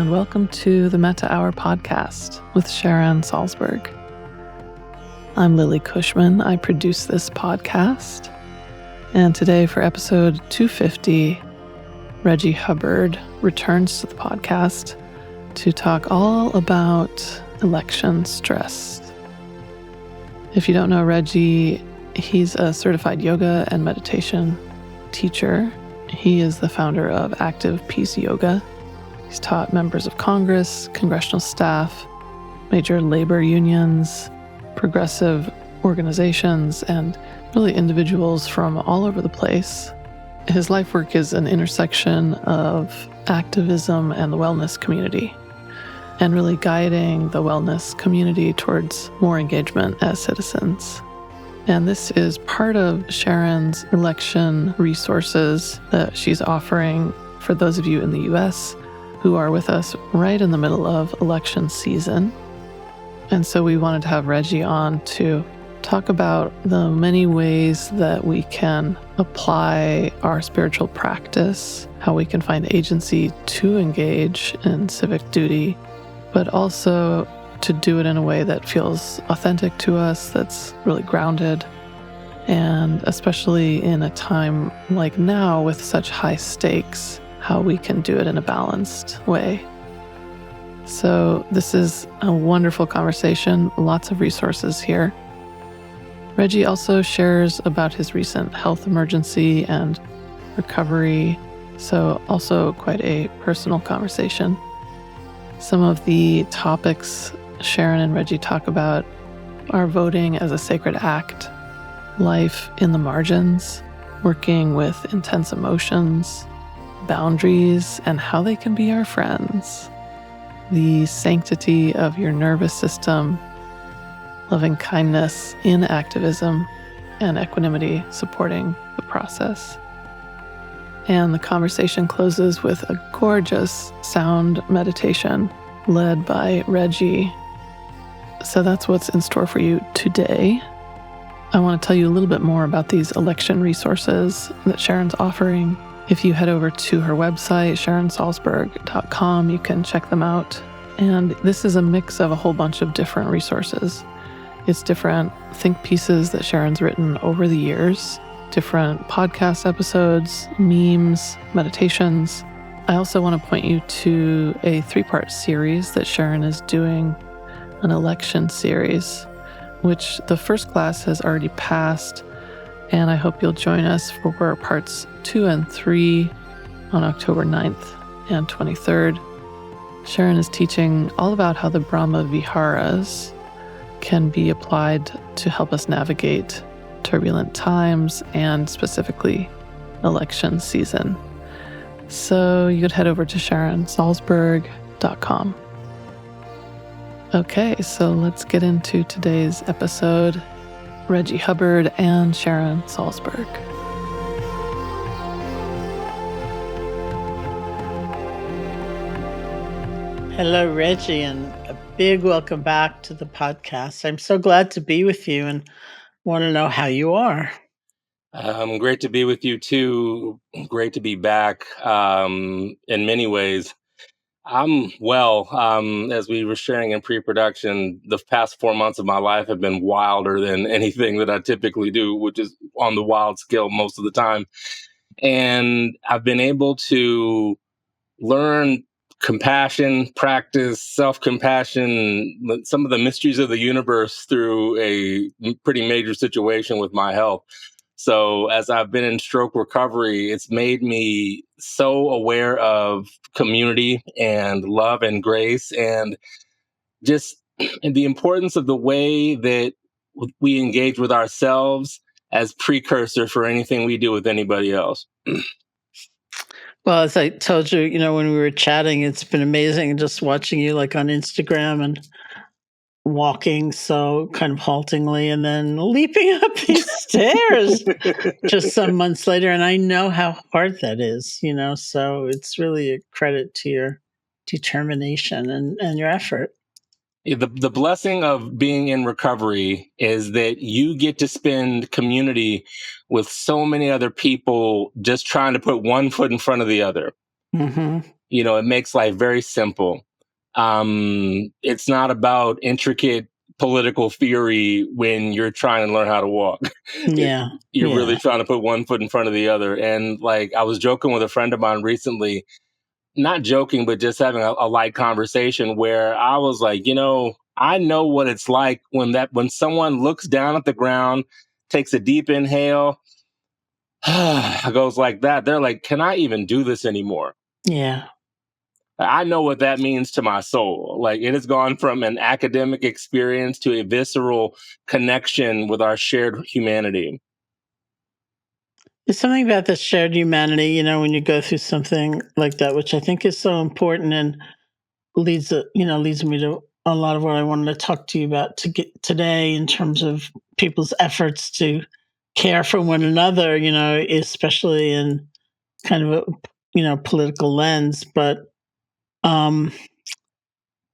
and welcome to the Metta Hour podcast with Sharon Salzberg. I'm Lily Cushman. I produce this podcast. And today for episode 250, Reggie Hubbard returns to the podcast to talk all about election stress. If you don't know Reggie, he's a certified yoga and meditation teacher. He is the founder of Active Peace Yoga. He's taught members of Congress, Congressional Staff, major labor unions, progressive organizations, and really individuals from all over the place. His life work is an intersection of activism and the wellness community, and really guiding the wellness community towards more engagement as citizens. And this is part of Sharon's election resources that she's offering for those of you in the U.S. who are with us right in the middle of election season. And so we wanted to have Reggie on to talk about the many ways that we can apply our spiritual practice, how we can find agency to engage in civic duty, but also to do it in a way that feels authentic to us, that's really grounded, and especially in a time like now with such high stakes, how we can do it in a balanced way. So this is a wonderful conversation, lots of resources here. Reggie also shares about his recent health emergency and recovery, so also quite a personal conversation. Some of the topics Sharon and Reggie talk about are voting as a sacred act, life in the margins, working with intense emotions, boundaries and how they can be our friends, the sanctity of your nervous system, loving kindness in activism, and equanimity supporting the process. And the conversation closes with a gorgeous sound meditation led by Reggie. So that's what's in store for you today. I want to tell you a little bit more about these election resources that Sharon's offering. If you head over to her website, SharonSalzberg.com, you can check them out. And this is a mix of a whole bunch of different resources. It's different think pieces that Sharon's written over the years, different podcast episodes, memes, meditations. I also want to point you to a 3-part series that Sharon is doing, an election series, which the first class has already passed, and I hope you'll join us for parts 2 and 3 on October 9th and 23rd. Sharon is teaching all about how the Brahma Viharas can be applied to help us navigate turbulent times and specifically election season. So you could head over to SharonSalzberg.com. Okay, so let's get into today's episode. Reggie Hubbard and Sharon Salzberg. Hello, Reggie, and a big welcome back to the podcast. I'm so glad to be with you and want to know how you are. Great to be with you too. Great to be back in many ways. I'm well. As we were sharing in pre-production, the past 4 months of my life have been wilder than anything that I typically do, which is on the wild scale most of the time. And I've been able to learn compassion, practice self-compassion, some of the mysteries of the universe through a pretty major situation with my health. So as I've been in stroke recovery, it's made me so aware of community and love and grace and just the importance of the way that we engage with ourselves as precursor for anything we do with anybody else. Well, as I told you, when we were chatting, it's been amazing just watching you like on Instagram and walking so kind of haltingly and then leaping up these stairs just some months later. And I know how hard that is, so it's really a credit to your determination and your effort. The blessing of being in recovery is that you get to spend community with so many other people just trying to put one foot in front of the other. Mm-hmm. it makes life very simple. It's not about intricate political theory when you're trying to learn how to walk. Yeah. You're Yeah. really trying to put one foot in front of the other. And like, I was joking with a friend of mine recently, not joking, but just having a light conversation where I was like, I know what it's like when someone looks down at the ground, takes a deep inhale, goes like that. They're like, can I even do this anymore? Yeah. I know what that means to my soul. Like, it has gone from an academic experience to a visceral connection with our shared humanity. There's something about the shared humanity, when you go through something like that, which I think is so important and leads me to a lot of what I wanted to talk to you about to get today in terms of people's efforts to care for one another, especially in kind of a political lens. But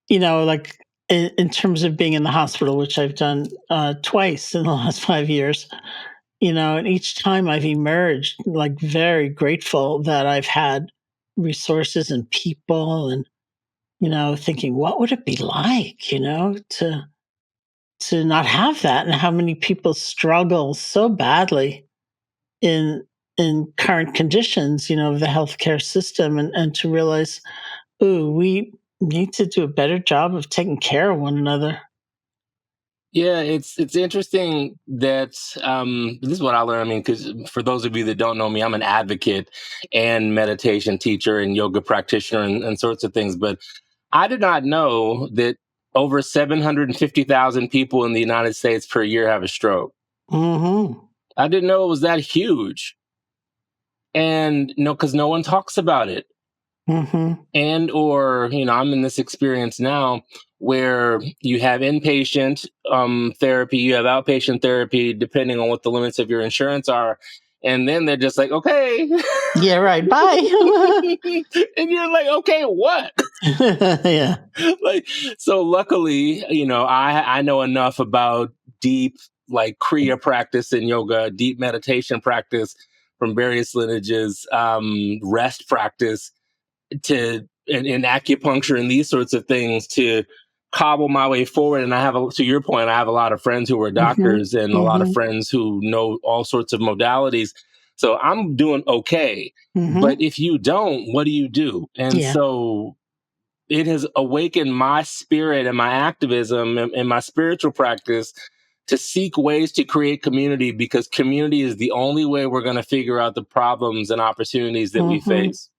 like in terms of being in the hospital, which I've done twice in the last 5 years, and each time I've emerged like very grateful that I've had resources and people and, thinking, what would it be like, to not have that, and how many people struggle so badly in current conditions, of the healthcare system, and to realize, ooh, we need to do a better job of taking care of one another. Yeah, it's interesting that this is what I learned. I mean, because for those of you that don't know me, I'm an advocate and meditation teacher and yoga practitioner and sorts of things. But I did not know that over 750,000 people in the United States per year have a stroke. Mm-hmm. I didn't know it was that huge. And no, because no one talks about it. Mm-hmm. And or I'm in this experience now where you have inpatient therapy, you have outpatient therapy, depending on what the limits of your insurance are, and then they're just like, okay. Yeah, right, bye. And you're like, okay, what? Yeah. Like, so luckily, I know enough about deep, like, kriya practice in yoga, deep meditation practice from various lineages, rest practice, to in acupuncture and these sorts of things, to cobble my way forward. And to your point, I have a lot of friends who are doctors and a lot of friends who know all sorts of modalities. So I'm doing okay. But if you don't, what do you do? And Yeah. so it has awakened my spirit and my activism and my spiritual practice to seek ways to create community, because community is the only way we're going to figure out the problems and opportunities that we face.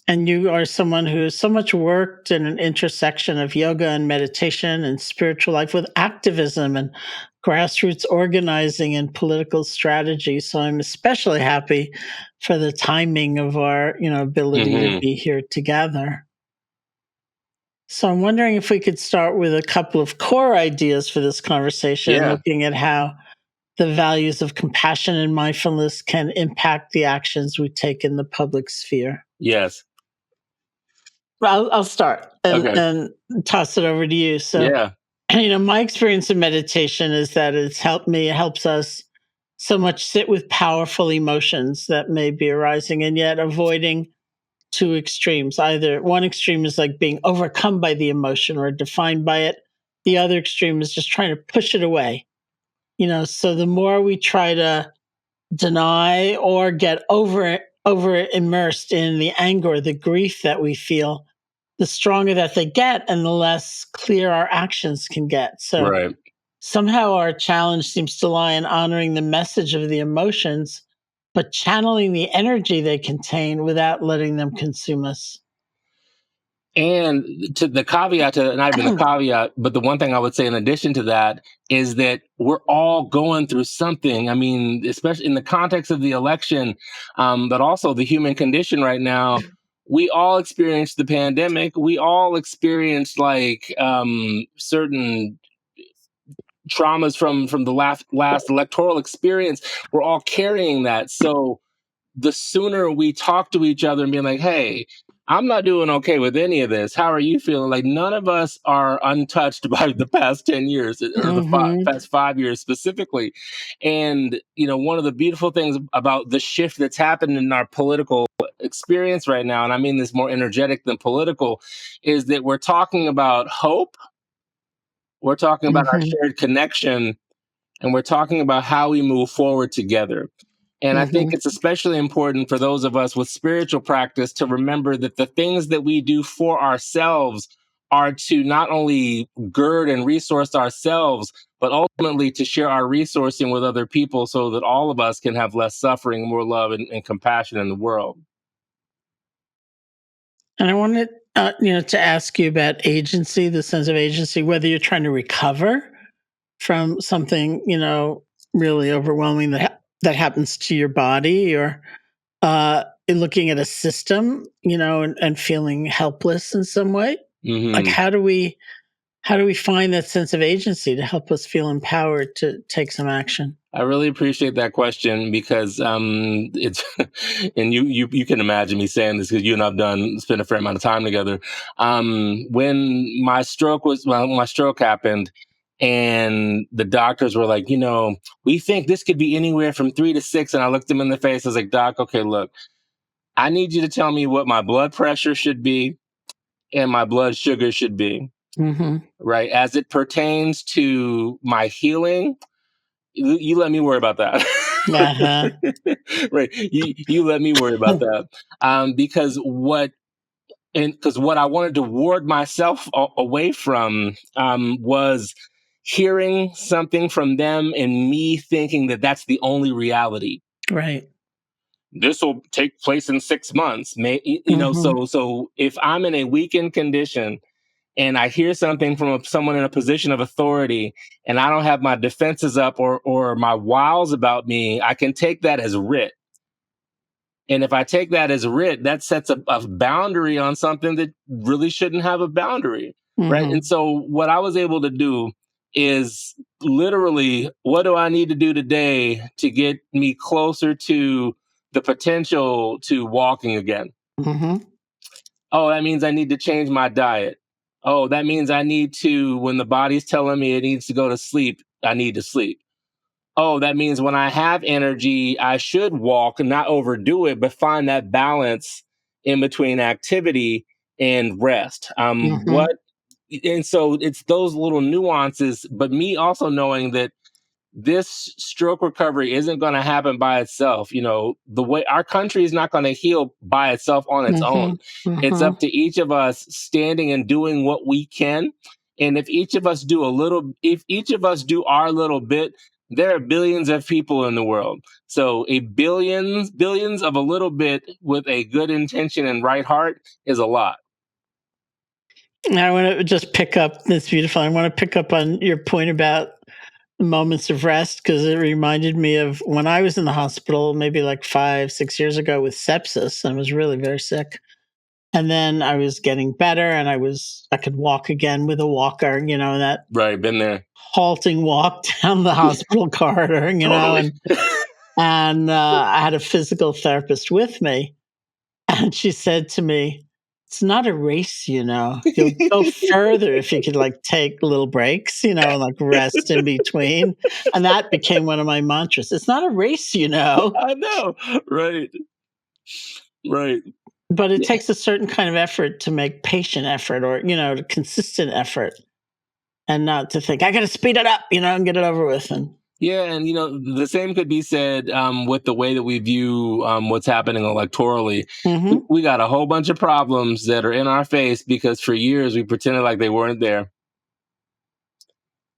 And you are someone who has so much worked in an intersection of yoga and meditation and spiritual life with activism and grassroots organizing and political strategy. So I'm especially happy for the timing of our, ability to be here together. So I'm wondering if we could start with a couple of core ideas for this conversation, looking at how the values of compassion and mindfulness can impact the actions we take in the public sphere. Yes. Well, I'll start and toss it over to you. So, my experience in meditation is that it helps us so much sit with powerful emotions that may be arising, and yet avoiding two extremes. Either one extreme is like being overcome by the emotion or defined by it. The other extreme is just trying to push it away. So the more we try to deny or get over immersed in the anger, the grief that we feel, the stronger that they get and the less clear our actions can get. So somehow our challenge seems to lie in honoring the message of the emotions, but channeling the energy they contain without letting them consume us. And to the caveat, not even the caveat, but the one thing I would say in addition to that is that we're all going through something. I mean, especially in the context of the election, but also the human condition right now. We all experienced the pandemic. We all experienced certain traumas from the last electoral experience. We're all carrying that. So the sooner we talk to each other and be like, hey, I'm not doing okay with any of this. How are you feeling? Like, none of us are untouched by the past 10 years or the past 5 years specifically. And, one of the beautiful things about the shift that's happened in our political experience right now, and I mean this more energetic than political, is that we're talking about hope, we're talking about our Mhm. shared connection, and we're talking about how we move forward together. And I think Mhm. it's especially important for those of us with spiritual practice to remember that the things that we do for ourselves are to not only gird and resource ourselves, but ultimately to share our resourcing with other people so that all of us can have less suffering, more love, and compassion in the world. And I wanted, to ask you about agency, the sense of agency, whether you're trying to recover from something, really overwhelming that happens to your body, or in looking at a system, and feeling helpless in some way. Like, Hmm. how do we find that sense of agency to help us feel empowered to take some action? I really appreciate that question because it's and you can imagine me saying this because you and I've spent a fair amount of time together. When my stroke happened, and the doctors were like, we think this could be anywhere from 3 to 6, and I looked them in the face. I was like, Doc, okay, look, I need you to tell me what my blood pressure should be and my blood sugar should be, Mhm. right, as it pertains to my healing. You let me worry about that. Uh-huh. Right. You let me worry about that. Because what I wanted to ward myself away from was hearing something from them and me thinking that that's the only reality. Right. This will take place in 6 months. Mhm. So if I'm in a weakened condition and I hear something from someone in a position of authority, and I don't have my defenses up or my wiles about me, I can take that as writ. And if I take that as writ, that sets a boundary on something that really shouldn't have a boundary, right? And Mhm. so what I was able to do is literally, what do I need to do today to get me closer to the potential to walking again? Mhm. Oh, that means I need to change my diet. Oh, that means I need to, when the body's telling me it needs to go to sleep, I need to sleep. Oh, that means when I have energy, I should walk and not overdo it, but find that balance in between activity and rest. Mhm. And so it's those little nuances, but me also knowing that this stroke recovery isn't going to happen by itself. The way our country is not going to heal by itself on its own. Mhm. It's Mhm. up to each of us standing and doing what we can. And if each of us do our little bit, there are billions of people in the world. So billions of a little bit with a good intention and right heart is a lot. I want to just pick up this beautiful. I want to pick up on your point about moments of rest, because it reminded me of when I was in the hospital, maybe like 5, 6 years ago, with sepsis. I was really very sick. And then I was getting better, and I could walk again with a walker, that Right. Been there. halting walk down the hospital corridor, Totally. and I had a physical therapist with me, and she said to me, "It's not a race, You'll go further if you could, like, take little breaks, and, like, rest in between." And that became one of my mantras. It's not a race, I know. Right. Right. but it takes a certain kind of effort to make patient effort, or, consistent effort, and not to think, "I gotta speed it up, and get it over with." And Yeah, and the same could be said with the way that we view what's happening electorally. mhm, We got a whole bunch of problems that are in our face because for years we pretended like they weren't there,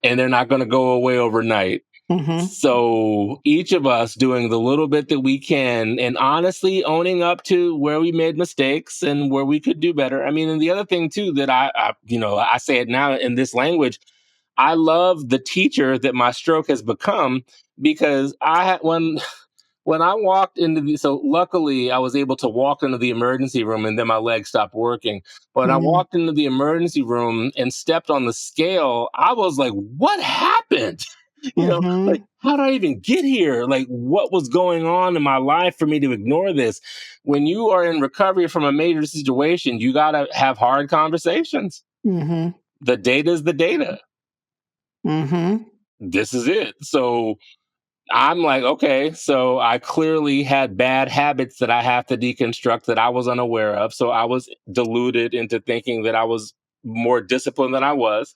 and they're not going to go away overnight. mhm, So each of us doing the little bit that we can, and honestly owning up to where we made mistakes and where we could do better. I mean, and the other thing too that I say it now in this language. I love the teacher that my stroke has become because I had when I walked into so luckily I was able to walk into the emergency room and then my leg stopped working. But when I mhm, walked into the emergency room and stepped on the scale, I was like, what happened? Like, mhm, how did I even get here? Like, what was going on in my life for me to ignore this? When you are in recovery from a major situation, you got to have hard conversations. mhm, The data is the data. mhm. This is it. So I'm like, okay, so I clearly had bad habits that I have to deconstruct that I was unaware of. So I was deluded into thinking that I was more disciplined than I was.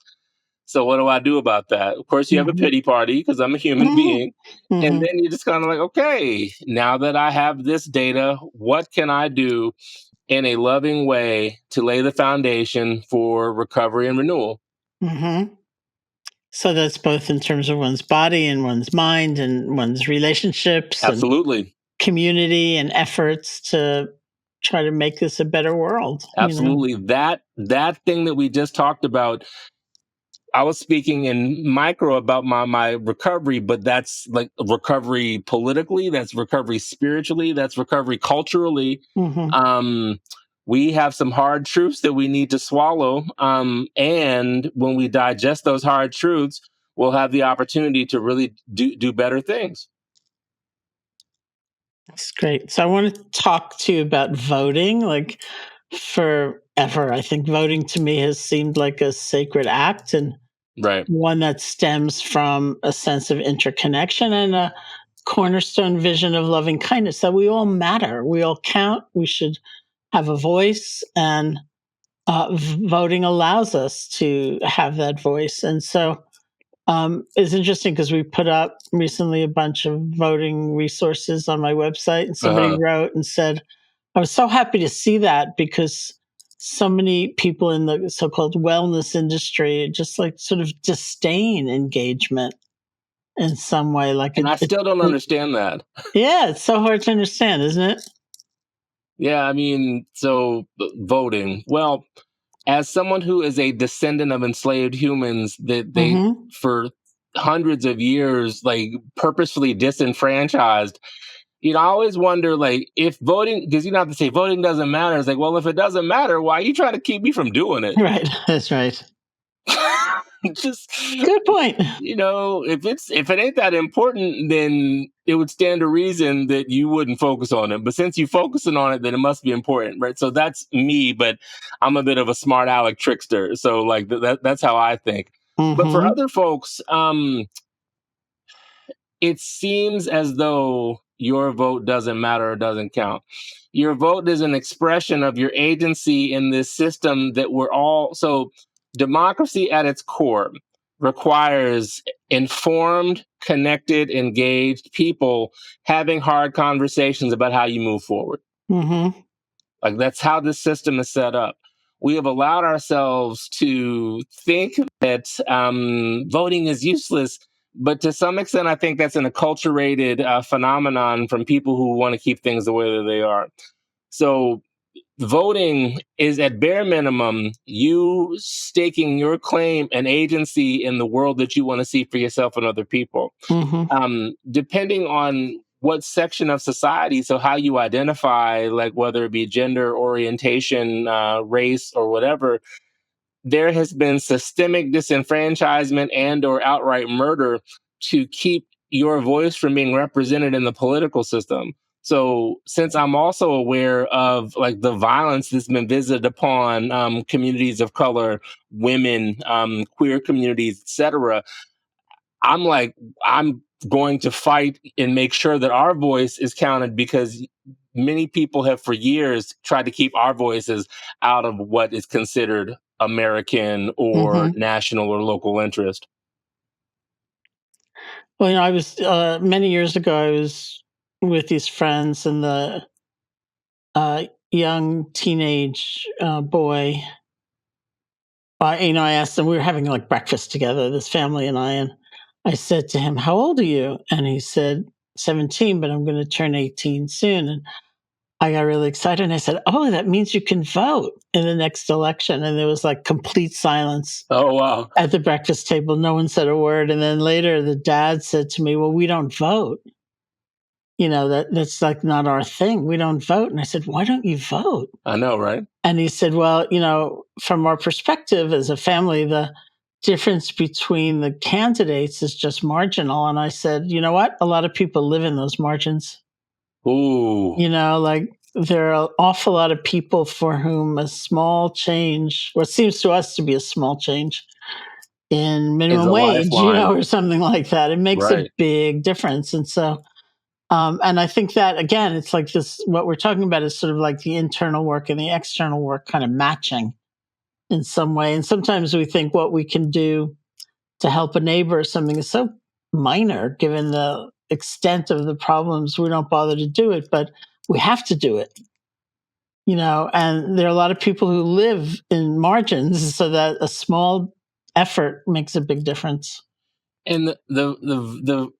So what do I do about that? Of course, you have a Mhm. pity party because I'm a human Mhm. being. And Mhm. then you're just kind of like, okay, now that I have this data, what can I do in a loving way to lay the foundation for recovery and renewal? Mhm. So that's both in terms of one's body and one's mind and one's relationships and Absolutely. community and efforts to try to make this a better world, you know? Absolutely. That thing that we just talked about, I was speaking in micro about my recovery, but that's like recovery politically, that's recovery spiritually, that's recovery culturally. Mhm. Um, we have some hard truths that we need to swallow. And when we digest those hard truths, we'll have the opportunity to really do better things. That's great. So I want to talk to you about voting. Like forever, I think voting to me has seemed like a sacred act and Right. one that stems from a sense of interconnection and a cornerstone vision of loving kindness that we all matter. We all count. We should have a voice, and voting allows us to have that voice. And so it's interesting because we put up recently a bunch of voting resources on my website, and somebody Uh-huh. wrote and said, I was so happy to see that because so many people in the so called wellness industry just like sort of disdain engagement in some way. Like And I still don't understand that. yeah, it's so hard to understand, isn't it? Yeah, I mean, so voting. Well, as someone who is a descendant of enslaved humans that they Mm-hmm. for hundreds of years like purposefully disenfranchised, I always wonder like if voting, because you don't have to say voting doesn't matter. It's like, well, if it doesn't matter, why are you trying to keep me from doing it? Right. That's right. Just Good point. if it ain't that important, then it would stand to reason that you wouldn't focus on it. But since you're focusing on it, then it must be important, right? So that's me, but I'm a bit of a smart aleck trickster. So like that's how I think. But for Mm-hmm. other folks, it seems as though your vote doesn't matter or doesn't count. Your vote is an expression of your agency in this system that we're all so democracy at its core requires informed, connected, engaged people having hard conversations about how you move forward. Mm-hmm. Like that's how this system is set up. We have allowed ourselves to think that voting is useless, but to some extent, I think that's an acculturated phenomenon from people who want to keep things the way that they are. So voting is at bare minimum you staking your claim and agency in the world that you want to see for yourself and other people. Mm-hmm. Depending on what section of society, so how you identify, like whether it be gender, orientation, race, or whatever, there has been systemic disenfranchisement and or outright murder to keep your voice from being represented in the political system. So since I'm also aware of like the violence that's been visited upon communities of color, women, queer communities, etc., I'm like, I'm going to fight and make sure that our voice is counted because many people have for years tried to keep our voices out of what is considered American or Mm-hmm. national or local interest. Well, I was many years ago. I was with these friends, and the young teenage boy. I asked him. We were having like breakfast together, this family and I said to him, "How old are you?" And he said, "17, but I'm going to turn 18 soon." And I got really excited, and I said, "Oh, that means you can vote in the next election." And there was like complete silence Oh, wow. at the breakfast table. No one said a word. And then later, the dad said to me, "Well, we don't vote. That's like not our thing. We don't vote." And I said, "Why don't you vote?" I know, right? And he said, "Well, from our perspective as a family, the difference between the candidates is just marginal." And I said, "You know what? A lot of people live in those margins. Ooh. Like there are an awful lot of people for whom a small change, what seems to us to be a small change, in Is minimum a wage, lifeline. or something like that. It makes a Right. big difference. And so, and I think that, again, it's like this, what we're talking about is sort of like the internal work and the external work kind of matching in some way. And sometimes we think what we can do to help a neighbor or something is so minor given the extent of the problems, we don't bother to do it, but we have to do it. And there are a lot of people who live in margins, so that a small effort makes a big difference. And the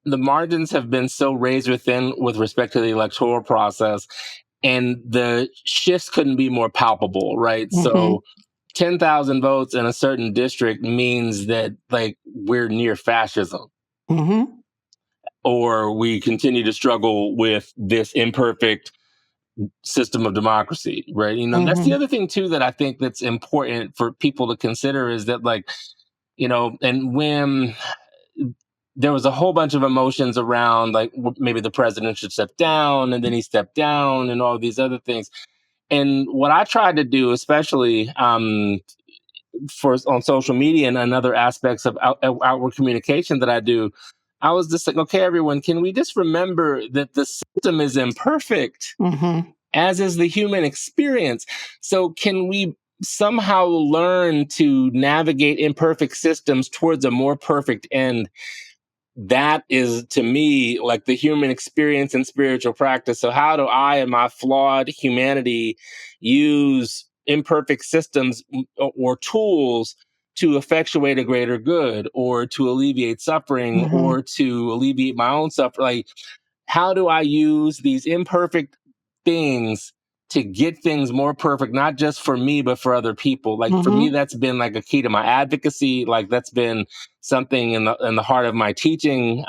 margins have been so razor thin with respect to the electoral process, and the shifts couldn't be more palpable, right? Mm-hmm. So 10,000 votes in a certain district means that like we're near fascism, Mm-hmm. or we continue to struggle with this imperfect system of democracy, right? That's the Mm-hmm. other thing too that I think that's important for people to consider is that like, and when there was a whole bunch of emotions around like maybe the president should step down, and then he stepped down and all these other things. And what I tried to do, especially for on social media and other aspects of outward communication that I do, I was just like, okay, everyone, can we just remember that the system is imperfect, Mm-hmm. as is the human experience? So can we somehow learn to navigate imperfect systems towards a more perfect end? That is to me like the human experience and spiritual practice. So how do I and my flawed humanity use imperfect systems or tools to effectuate a greater good, or to alleviate suffering, Mm-hmm. or to alleviate my own suffering? Like, how do I use these imperfect things to get things more perfect, not just for me, but for other people? Like for me, Mm-hmm. that's been like a key to my advocacy. Like that's been something in the heart of my teaching,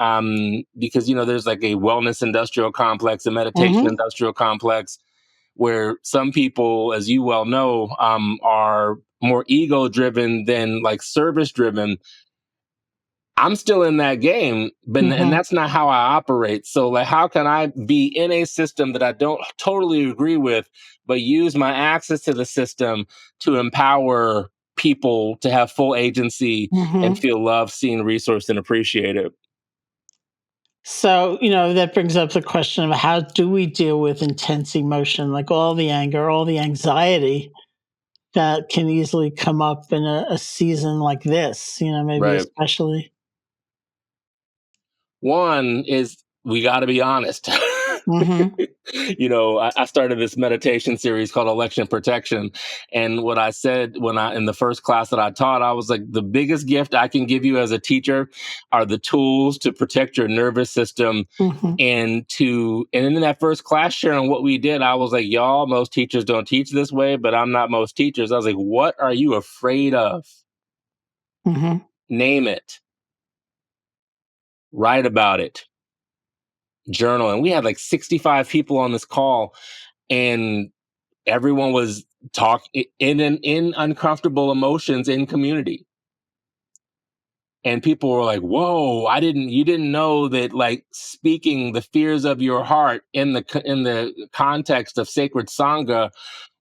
because there's like a wellness industrial complex, a meditation Mm-hmm. industrial complex, where some people, as you well know, are more ego driven than like service driven. I'm still in that game, and Mm-hmm. that's not how I operate. So, like, how can I be in a system that I don't totally agree with, but use my access to the system to empower people to have full agency and Mm-hmm. feel loved, seen, resourced, and appreciated? So, that brings up the question of how do we deal with intense emotion, like all the anger, all the anxiety that can easily come up in a season like this, maybe Right. especially. One is we got to be honest. Mm-hmm. I started this meditation series called Election Protection. And what I said in the first class that I taught, I was like, the biggest gift I can give you as a teacher are the tools to protect your nervous system. Mm-hmm. And in that first class, Sharon, what we did, I was like, y'all, most teachers don't teach this way, but I'm not most teachers. I was like, what are you afraid of? Mm-hmm. Name it, write about it, journal. And we had like 65 people on this call, and everyone was talking in uncomfortable emotions in community. And people were like, whoa, you didn't know that like speaking the fears of your heart in the context of sacred Sangha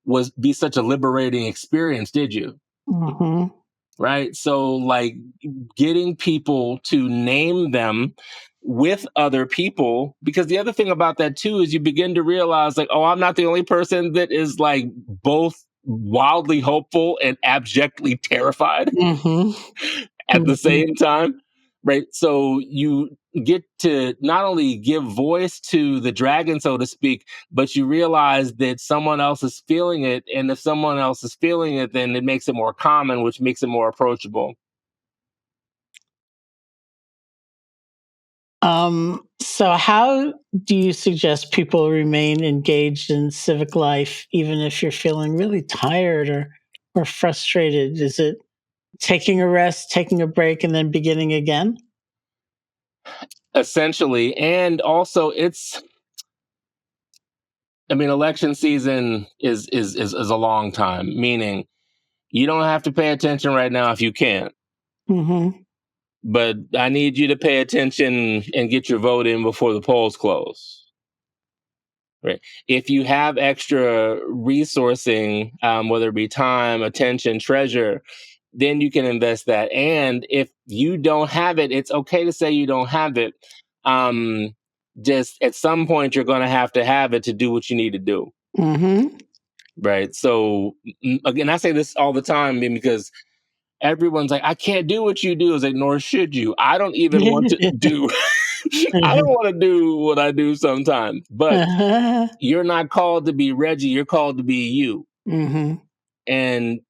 was be such a liberating experience, did you? Mm-hmm. Right. So like getting people to name them with other people, because the other thing about that too is you begin to realize like, oh, I'm not the only person that is like both wildly hopeful and abjectly terrified Mm-hmm. at the Mm-hmm. same time. Right. So you get to not only give voice to the dragon, so to speak, but you realize that someone else is feeling it. And if someone else is feeling it, then it makes it more common, which makes it more approachable. So how do you suggest people remain engaged in civic life, even if you're feeling really tired or frustrated? Is it taking a rest, taking a break, and then beginning again? Essentially. And also election season is a long time, meaning you don't have to pay attention right now if you can't. Mm-hmm. But I need you to pay attention and get your vote in before the polls close. Right. If you have extra resourcing, whether it be time, attention, treasure, then you can invest that. And if you don't have it, it's okay to say you don't have it. Just at some point, you're going to have it to do what you need to do. Mm-hmm. Right. So again, I say this all the time because everyone's like, I can't do what you do. It's like, nor should you. I don't even want to do, I don't want to do what I do sometimes, but you're not called to be Reggie. You're called to be you. Mm-hmm. And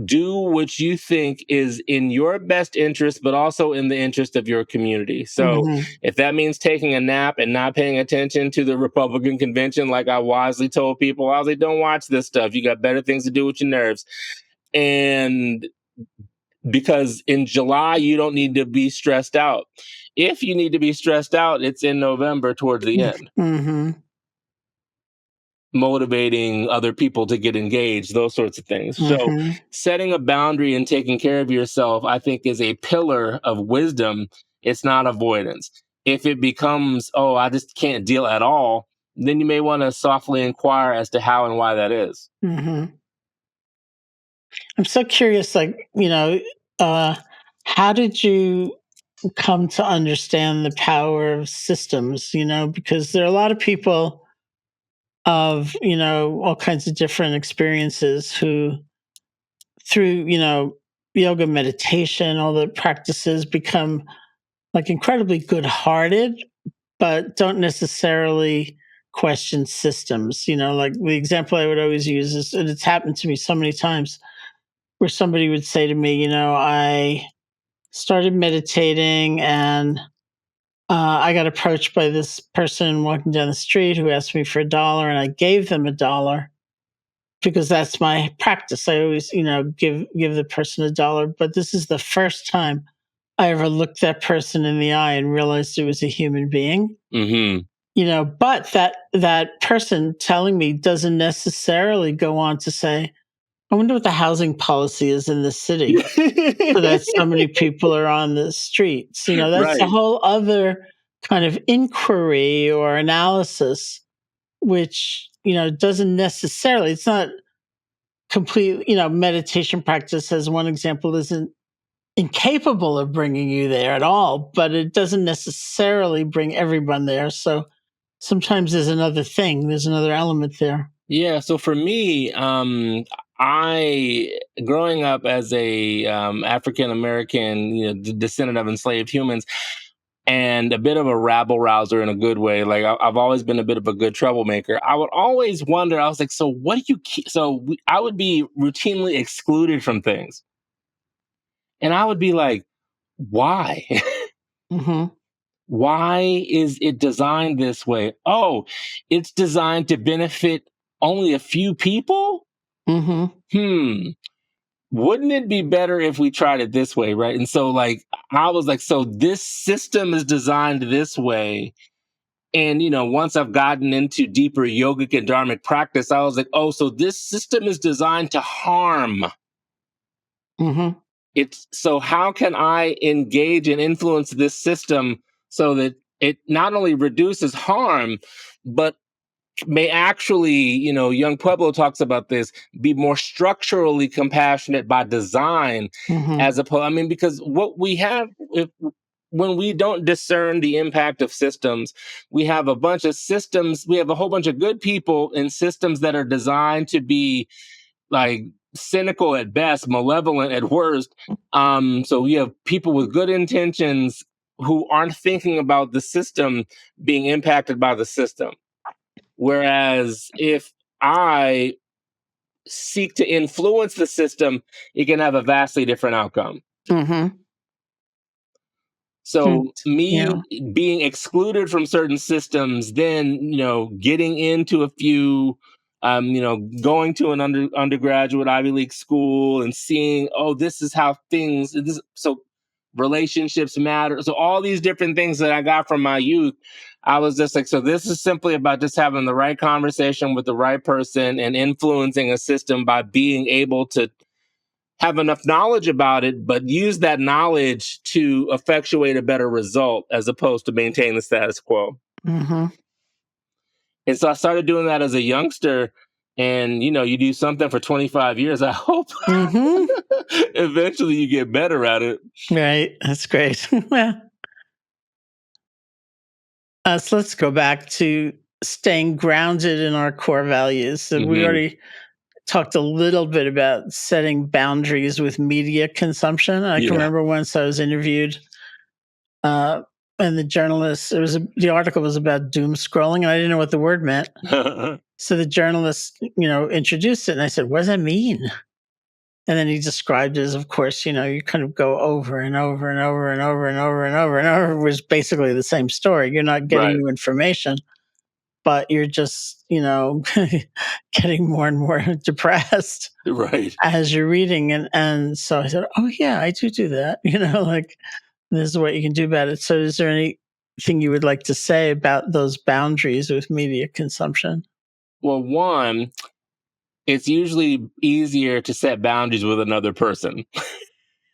do what you think is in your best interest, but also in the interest of your community. So if that means taking a nap and not paying attention to the Republican convention, like I wisely told people, I was like, don't watch this stuff. You got better things to do with your nerves. And because in July, you don't need to be stressed out. If you need to be stressed out, it's in November towards the end. Mm-hmm. Motivating other people to get engaged, those sorts of things. So setting a boundary and taking care of yourself, I think, is a pillar of wisdom. It's not avoidance. If it becomes, oh, I just can't deal at all, then you may want to softly inquire as to how and why that is. Mm-hmm. I'm so curious, how did you come to understand the power of systems, because there are a lot of people of, all kinds of different experiences who, through, yoga, meditation, all the practices, become like incredibly good-hearted, but don't necessarily question systems. Like the example I would always use is, and it's happened to me so many times, where somebody would say to me, I started meditating and I got approached by this person walking down the street who asked me for $1, and I gave them $1 because that's my practice. I always, give the person $1. But this is the first time I ever looked that person in the eye and realized it was a human being. But that person telling me doesn't necessarily go on to say, I wonder what the housing policy is in this city so that so many people are on the streets. That's a whole other kind of inquiry or analysis, which, doesn't necessarily, it's not complete, meditation practice, as one example, isn't incapable of bringing you there at all, but it doesn't necessarily bring everyone there. So sometimes there's another thing, there's another element there. Yeah. So for me, I growing up as a African American, descendant of enslaved humans, and a bit of a rabble rouser in a good way. Like I've always been a bit of a good troublemaker. I would always wonder. I was like, so what do you keep? I would be routinely excluded from things, and I would be like, why? Why is it designed this way? Oh, it's designed to benefit only a few people? Wouldn't it be better if we tried it this way, right? And so I was like, so this system is designed this way. And once I've gotten into deeper yogic and dharmic practice, I was like, oh, so this system is designed to harm. It's so how can I engage and influence this system so that it not only reduces harm, but may actually, young Pueblo talks about this, be more structurally compassionate by design, as opposed, because what we have, when we don't discern the impact of systems, we have a bunch of systems, we have a whole bunch of good people in systems that are designed to be like cynical at best, malevolent at worst. So we have people with good intentions who aren't thinking about the system being impacted by the system. Whereas if I seek to influence the system, it can have a vastly different outcome. So me being excluded from certain systems, then, getting into a few, going to an undergraduate Ivy League school and seeing, oh, this is how so relationships matter. So all these different things that I got from my youth, I was just like, so this is simply about just having the right conversation with the right person and influencing a system by being able to have enough knowledge about it, but use that knowledge to effectuate a better result as opposed to maintain the status quo. And so I started doing that as a youngster. And, you do something for 25 years. I hope eventually you get better at it. Right. That's great. Well, so let's go back to staying grounded in our core values. So we Mhm. already talked a little bit about setting boundaries with media consumption. I can Yeah. remember once I was interviewed, and the journalist, the article was about doom scrolling, and I didn't know what the word meant. So the journalist, introduced it, and I said, "What does that mean?" And then he described it as, of course, you kind of go over and over and over and over and over and over and over, which is basically the same story. You're not getting Right. new information, but you're just, getting more and more depressed Right. as you're reading. And so I said, "Oh yeah, I do that." Like, this is what you can do about it. So is there anything you would like to say about those boundaries with media consumption? Well, one, it's usually easier to set boundaries with another person.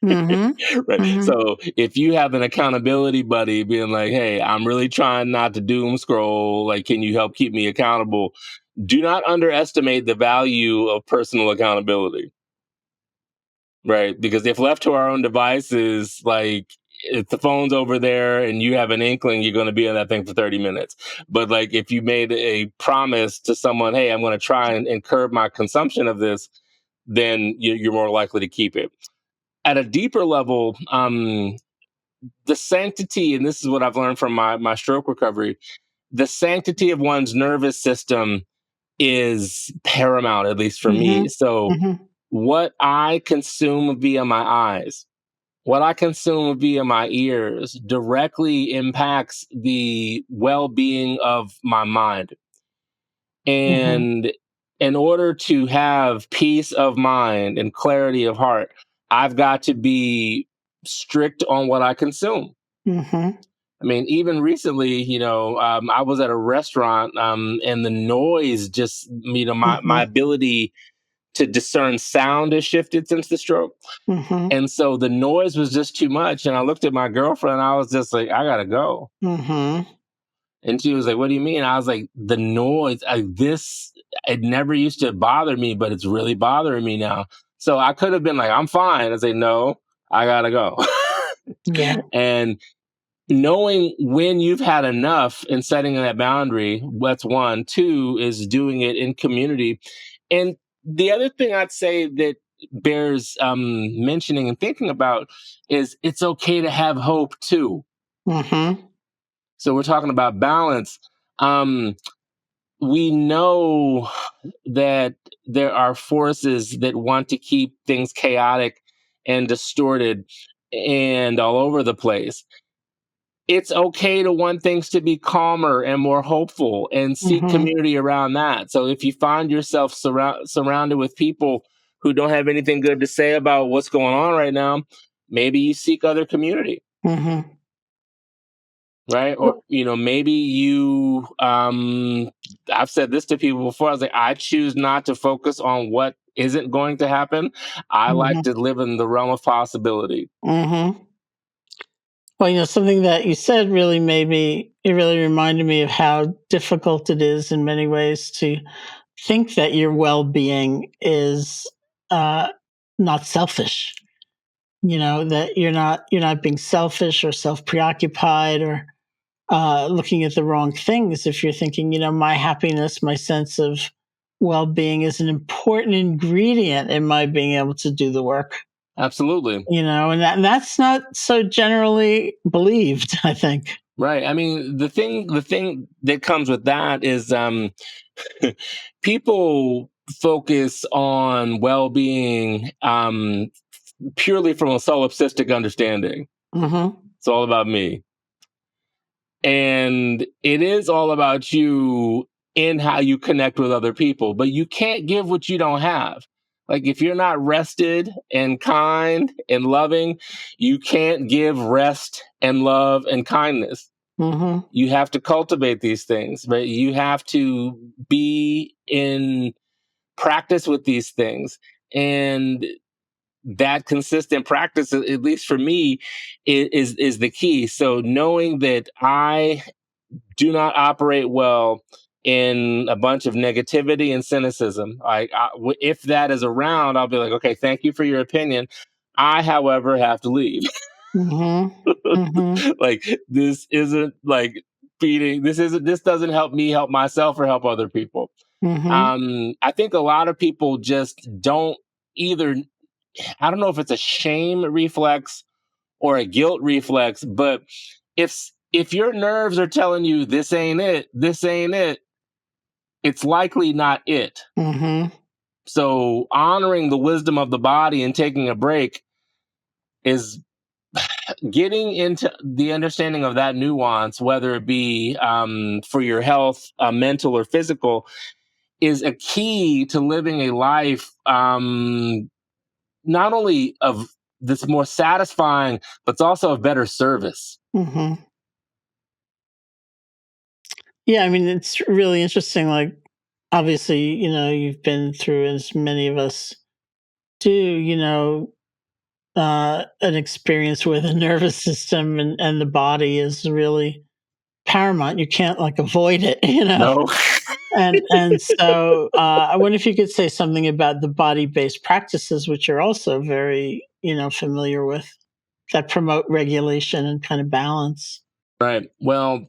Mhm. Right. Mhm. So if you have an accountability buddy being like, hey, I'm really trying not to doom scroll, like, can you help keep me accountable? Do not underestimate the value of personal accountability. Right. Because if left to our own devices, like, if the phone's over there and you have an inkling, you're going to be on that thing for 30 minutes. But like, if you made a promise to someone, hey, I'm going to try and curb my consumption of this, then you're more likely to keep it. At a deeper level, the sanctity, and this is what I've learned from my stroke recovery, the sanctity of one's nervous system is paramount, at least for me. Mhm. So Mhm. what I consume via my eyes, what I consume via my ears directly impacts the well-being of my mind. Mhm. And in order to have peace of mind and clarity of heart, I've got to be strict on what I consume. Mhm. I mean, even recently, I was at a restaurant, and the noise just, my Mhm. ability to discern sound has shifted since the stroke. Mhm. And so the noise was just too much. And I looked at my girlfriend and I was just like, I gotta go. Mhm. And she was like, what do you mean? I was like, the noise, it never used to bother me, but it's really bothering me now. So I could have been like, I'm fine. I say, no, I gotta go. Yeah. And knowing when you've had enough and setting that boundary, that's one. Two is doing it in community. And the other thing I'd say that bears mentioning and thinking about is it's okay to have hope too. Mhm. So we're talking about balance. Um, we know that there are forces that want to keep things chaotic and distorted and all over the place. It's okay to want things to be calmer and more hopeful and seek Mhm. community around that. So if you find yourself surrounded with people who don't have anything good to say about what's going on right now, maybe you seek other community, Mhm. right? Or, maybe I've said this to people before. I was like, I choose not to focus on what isn't going to happen. I like Mhm. to live in the realm of possibility. Mhm. Well, something that you said it really reminded me of how difficult it is in many ways to think that your well-being is uh, not selfish. That you're not being selfish or self-preoccupied or looking at the wrong things. If you're thinking, my happiness, my sense of well-being is an important ingredient in my being able to do the work. Absolutely. And that's not so generally believed, I think. Right. I mean, the thing that comes with that is people focus on well-being purely from a solipsistic understanding. Mhm. It's all about me. And it is all about you in how you connect with other people, but you can't give what you don't have. Like if you're not rested and kind and loving, you can't give rest and love and kindness. Mhm. You have to cultivate these things, right? You have to be in practice with these things. And that consistent practice, at least for me, is the key. So knowing that I do not operate well in a bunch of negativity and cynicism. If that is around, I'll be like, okay, thank you for your opinion. I, however, have to leave. Like, this isn't like feeding. This doesn't help me help myself or help other people. I think a lot of people just don't either. I don't know if it's a shame reflex or a guilt reflex, but if your nerves are telling you this ain't it, it's likely not it. So honoring the wisdom of the body and taking a break is getting into the understanding of that nuance, whether it be for your health, mental or physical, is a key to living a life not only of this more satisfying, but it's also of better service. Yeah, I mean, it's really interesting. Like, obviously, you've been through, as many of us do, an experience where the nervous system and the body is really paramount. You can't like avoid it, No. And so I wonder if you could say something about the body-based practices, which you're also very, familiar with, that promote regulation and kind of balance. Right. Well,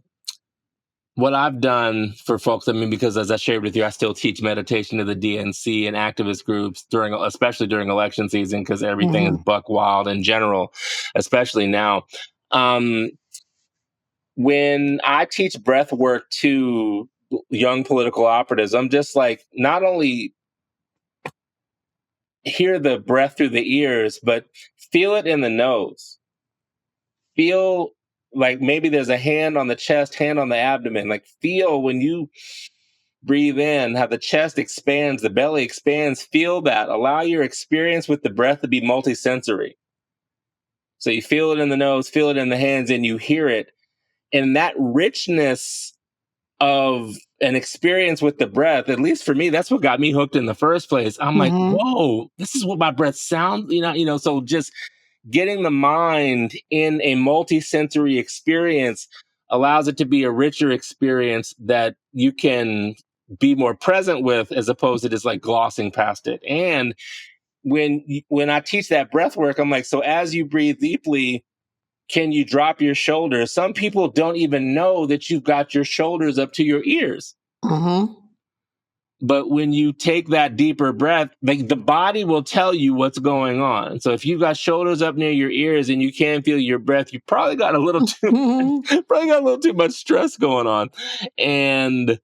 what I've done for folks, I mean, because as I shared with you, I still teach meditation to the DNC and activist groups especially during election season, because everything is buck wild in general, especially now. When I teach breath work to young political operatives, I'm just like, not only hear the breath through the ears, but feel it in the nose. Feel like maybe there's a hand on the chest, hand on the abdomen. Like, feel when you breathe in, how the chest expands, the belly expands. Feel that. Allow your experience with the breath to be multisensory. So you feel it in the nose, feel it in the hands, and you hear it. And that richness of an experience with the breath, at least for me, that's what got me hooked in the first place. I'm like, whoa, this is what my breath sounds, so just getting the mind in a multi-sensory experience allows it to be a richer experience that you can be more present with, as opposed to just like glossing past it. And when I teach that breath work, I'm like, so as you breathe deeply, can you drop your shoulders? Some people don't even know that you've got your shoulders up to your ears. But when you take that deeper breath, like, the body will tell you what's going on. So if you've got shoulders up near your ears and you can't feel your breath, you probably got a little too much stress going on. And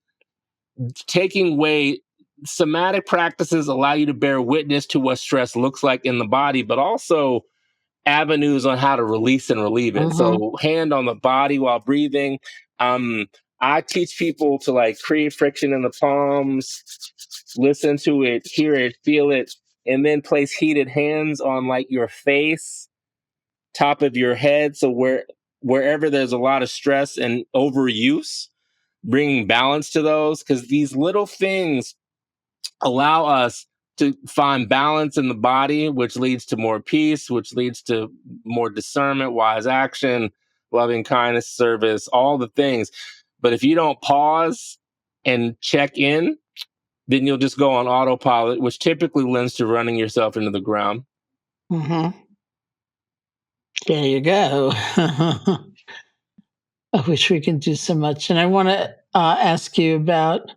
taking weight, somatic practices allow you to bear witness to what stress looks like in the body, but also avenues on how to release and relieve it. So hand on the body while breathing. I teach people to like create friction in the palms, listen to it, hear it, feel it, and then place heated hands on like your face, top of your head. So wherever there's a lot of stress and overuse, bringing balance to those, because these little things allow us to find balance in the body, which leads to more peace, which leads to more discernment, wise action, loving kindness, service, all the things. But if you don't pause and check in, then you'll just go on autopilot, which typically lends to running yourself into the ground. There you go. I wish we can do so much. And I want to ask you about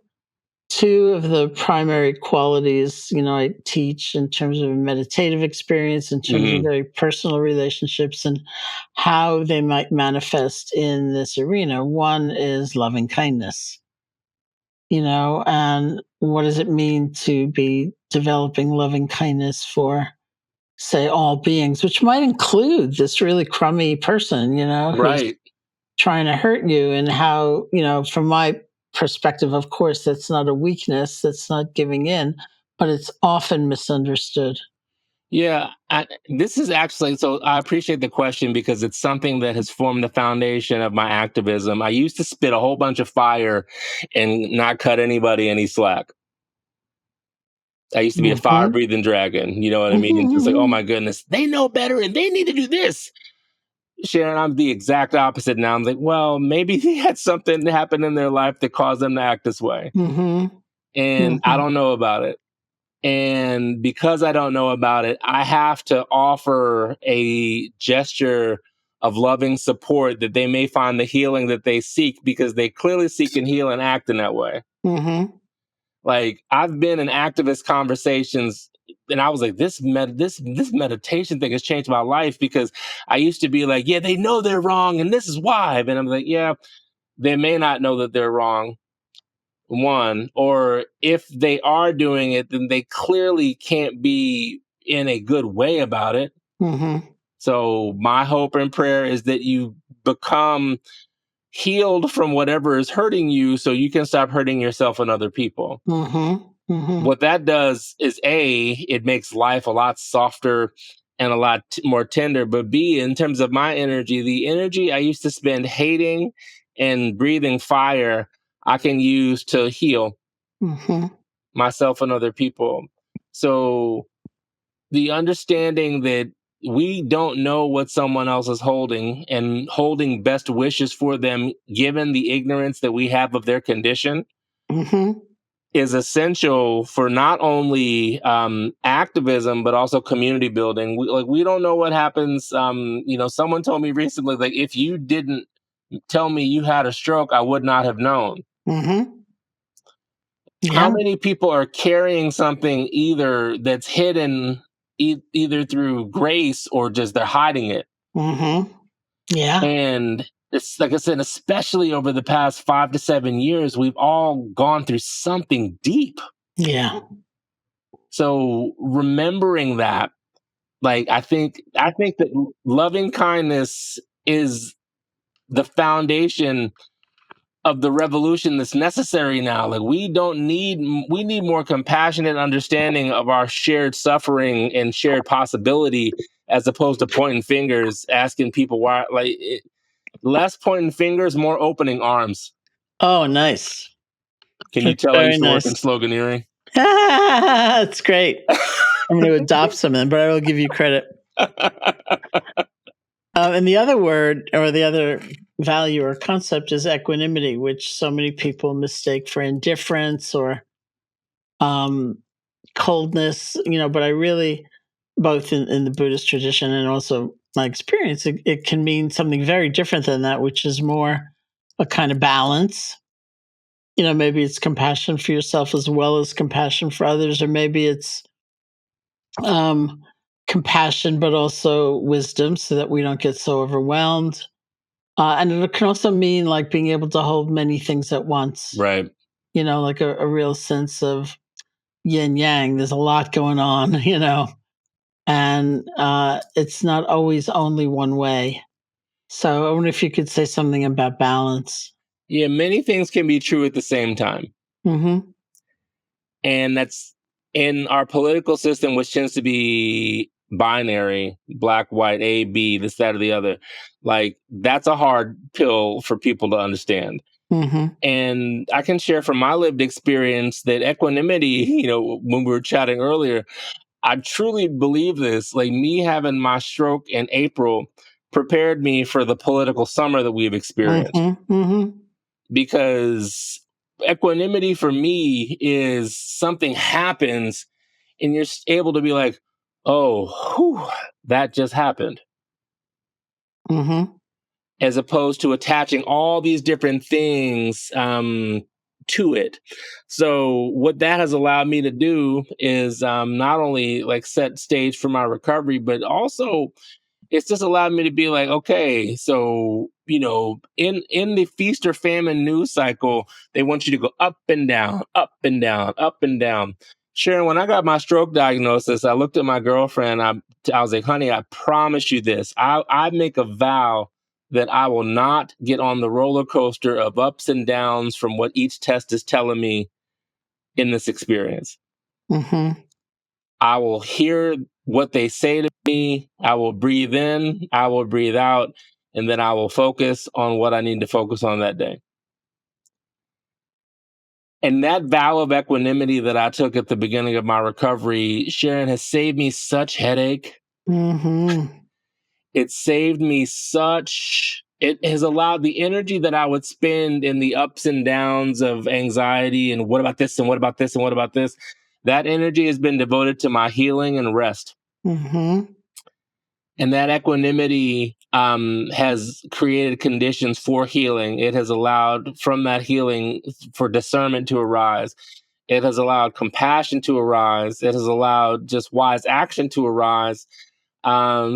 two of the primary qualities, I teach in terms of a meditative experience, in terms of very personal relationships, and how they might manifest in this arena. One is loving kindness, and what does it mean to be developing loving kindness for, say, all beings, which might include this really crummy person, who's Right. trying to hurt you, and how, from my perspective, of course, that's not a weakness, that's not giving in, but it's often misunderstood. Yeah, this is actually, so I appreciate the question, because it's something that has formed the foundation of my activism. I used to spit a whole bunch of fire and not cut anybody any slack. I used to be a fire breathing dragon. You know what I mean? It's like, oh my goodness, they know better and they need to do this. Sharon, I'm the exact opposite now. I'm like, well, maybe they had something happen in their life that caused them to act this way. Mm-hmm. And I don't know about it. And because I don't know about it, I have to offer a gesture of loving support that they may find the healing that they seek, because they clearly seek and heal and act in that way. Mm-hmm. Like, I've been in activist conversations, and I was like, this meditation thing has changed my life, because I used to be like, yeah, they know they're wrong, and this is why. And I'm like, yeah, they may not know that they're wrong. One, or if they are doing it, then they clearly can't be in a good way about it. Mm-hmm. So my hope and prayer is that you become healed from whatever is hurting you, so you can stop hurting yourself and other people. Mm-hmm. Mm-hmm. What that does is, A, it makes life a lot softer and a lot more tender. But B, in terms of my energy, the energy I used to spend hating and breathing fire, I can use to heal Mm-hmm. myself and other people. So the understanding that we don't know what someone else is holding, and holding best wishes for them, given the ignorance that we have of their condition, Mm-hmm. is essential for not only activism, but also community building. We don't know what happens. Someone told me recently, like, if you didn't tell me you had a stroke, I would not have known. Mm-hmm. How Yeah. many people are carrying something either that's hidden, either through grace, or just they're hiding it? Mm-hmm. Yeah. And it's like I said, especially over the past 5 to 7 years, we've all gone through something deep. Yeah. So remembering that, like, I think that loving kindness is the foundation of the revolution that's necessary now. Like, we need more compassionate understanding of our shared suffering and shared possibility, as opposed to pointing fingers, asking people why. Less pointing fingers, more opening arms. Oh, nice. Can you That's tell I very used to work in nice. sloganeering? That's great. I'm going to adopt some of them, but I will give you credit. And the other word, or the other value or concept, is equanimity, which so many people mistake for indifference or coldness, but I really, both in the Buddhist tradition and also my experience, it can mean something very different than that, which is more a kind of balance. Maybe it's compassion for yourself as well as compassion for others, or maybe it's compassion, but also wisdom, so that we don't get so overwhelmed. And it can also mean like being able to hold many things at once, Right. like a real sense of yin yang. There's a lot going on, and it's not always only one way. So I wonder if you could say something about balance. Yeah, many things can be true at the same time. Mm-hmm. And that's in our political system, which tends to be binary, black, white, A, B, this, that, or the other. Like, that's a hard pill for people to understand. Mm-hmm. And I can share from my lived experience that equanimity, when we were chatting earlier, I truly believe this. Like, me having my stroke in April prepared me for the political summer that we've experienced. Mm-hmm. Mm-hmm. Because equanimity for me is something happens and you're able to be like, oh, whew, that just happened. Mm-hmm. As opposed to attaching all these different things to it. So what that has allowed me to do is not only like set stage for my recovery, but also it's just allowed me to be like, okay, so in the feast or famine news cycle, they want you to go up and down, up and down, up and down. Sharon, when I got my stroke diagnosis, I looked at my girlfriend. I was like, honey, I promise you this. I make a vow that I will not get on the roller coaster of ups and downs from what each test is telling me in this experience. Mm-hmm. I will hear what they say to me. I will breathe in, I will breathe out, and then I will focus on what I need to focus on that day. And that vow of equanimity that I took at the beginning of my recovery, Sharon, has saved me such headache. Mm-hmm. it saved me it has allowed the energy that I would spend in the ups and downs of anxiety and what about this and what about this and what about this, that energy has been devoted to my healing and rest. Mm-hmm. And that equanimity has created conditions for healing. It has allowed from that healing for discernment to arise. It has allowed compassion to arise. It has allowed just wise action to arise.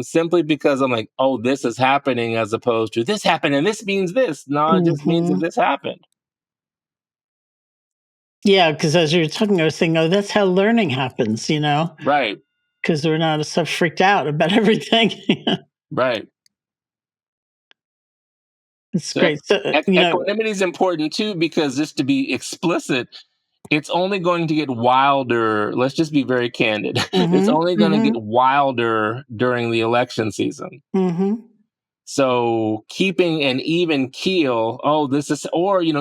Simply because I'm like, oh, this is happening, as opposed to this happened and this means this. No, it just means that Mm-hmm. this happened. Yeah, because as you were talking, I was thinking, oh, that's how learning happens, Right, because we're not so freaked out about everything. right. It's So great. So, equanimity is important too, because just to be explicit, it's only going to get wilder. Let's just be very candid. It's mm-hmm, only going to mm-hmm, get wilder during the election season. mm-hmm, So keeping an even keel,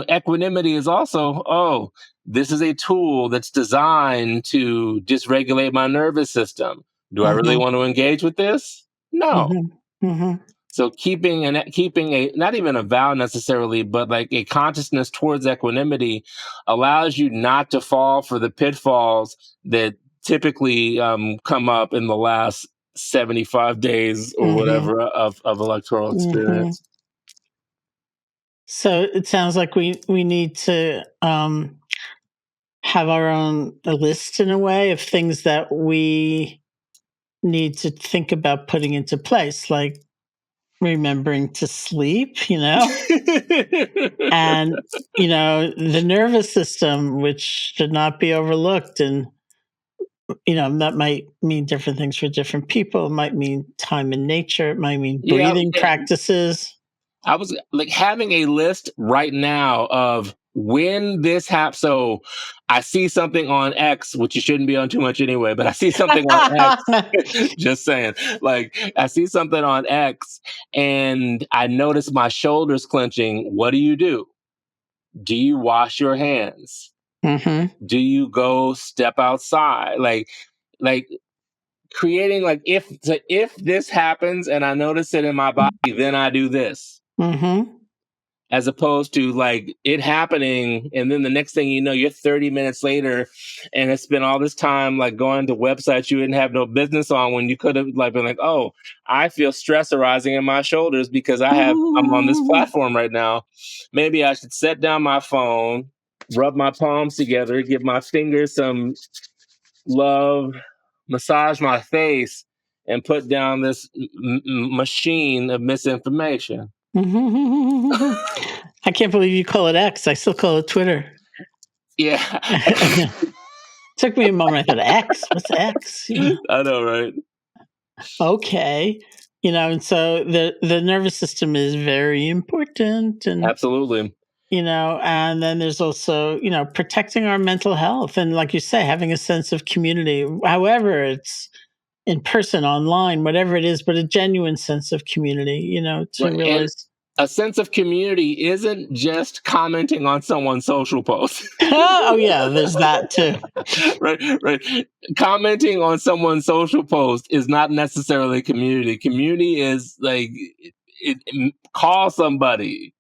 equanimity is also, this is a tool that's designed to dysregulate my nervous system. Do I really mm-hmm, want to engage with this? No. mm-hmm, mm-hmm, So keeping a not even a vow necessarily, but like a consciousness towards equanimity allows you not to fall for the pitfalls that typically come up in the last 75 days or mm-hmm, whatever of electoral mm-hmm. experience. So it sounds like we need to have our own list in a way of things that we need to think about putting into place, like remembering to sleep, and the nervous system, which should not be overlooked. And that might mean different things for different people. It might mean time in nature. It might mean Yeah, breathing practices. I was like having a list right now of when this happens. So I see something on X, which you shouldn't be on too much anyway, but I see something on X. Just saying, like I see something on X and I notice my shoulders clenching. What do? Do you wash your hands? Mm-hmm. Do you go step outside? Like creating like if this happens and I notice it in my body, then I do this. Mm-hmm. As opposed to like it happening and then the next thing you know, you're 30 minutes later and it's been all this time like going to websites you didn't have no business on, when you could have like been like, oh, I feel stress arising in my shoulders because I'm on this platform right now. Maybe I should set down my phone, rub my palms together, give my fingers some love, massage my face, and put down this machine of misinformation. I can't believe you call it X. I still call it Twitter. Yeah. Took me a moment. I thought, X? What's X? I know, right? Okay. And so the nervous system is very important. And, Absolutely. and then there's also, protecting our mental health. And like you say, having a sense of community, however it's in person, online, whatever it is, but a genuine sense of community, to Right. And realize. a sense of community isn't just commenting on someone's social post. Oh, yeah, there's that too. Right. Commenting on someone's social post is not necessarily community. Community is like call somebody.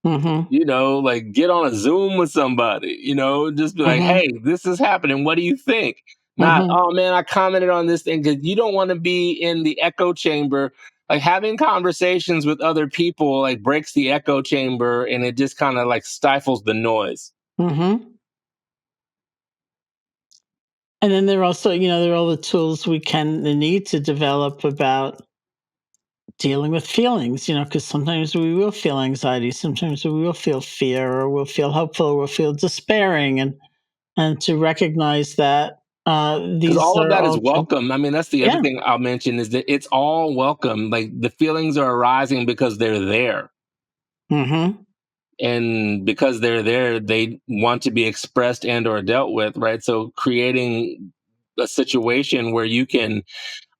Mm-hmm. Like get on a Zoom with somebody, just be like, Mm-hmm. hey, this is happening. What do you think? Not, Mm-hmm. oh man, I commented on this thing, because you don't want to be in the echo chamber. Like having conversations with other people like breaks the echo chamber and it just kind of like stifles the noise. Mm-hmm. And then there are also, there are all the tools we can and need to develop about dealing with feelings, because sometimes we will feel anxiety, sometimes we will feel fear, or we'll feel hopeful, or we'll feel despairing, and to recognize that Because these all of are that is all welcome. I mean, that's the other yeah. thing I'll mention is that it's all welcome. Like the feelings are arising because they're there. Mm-hmm. And because they're there, they want to be expressed and or dealt with, right? So creating a situation where you can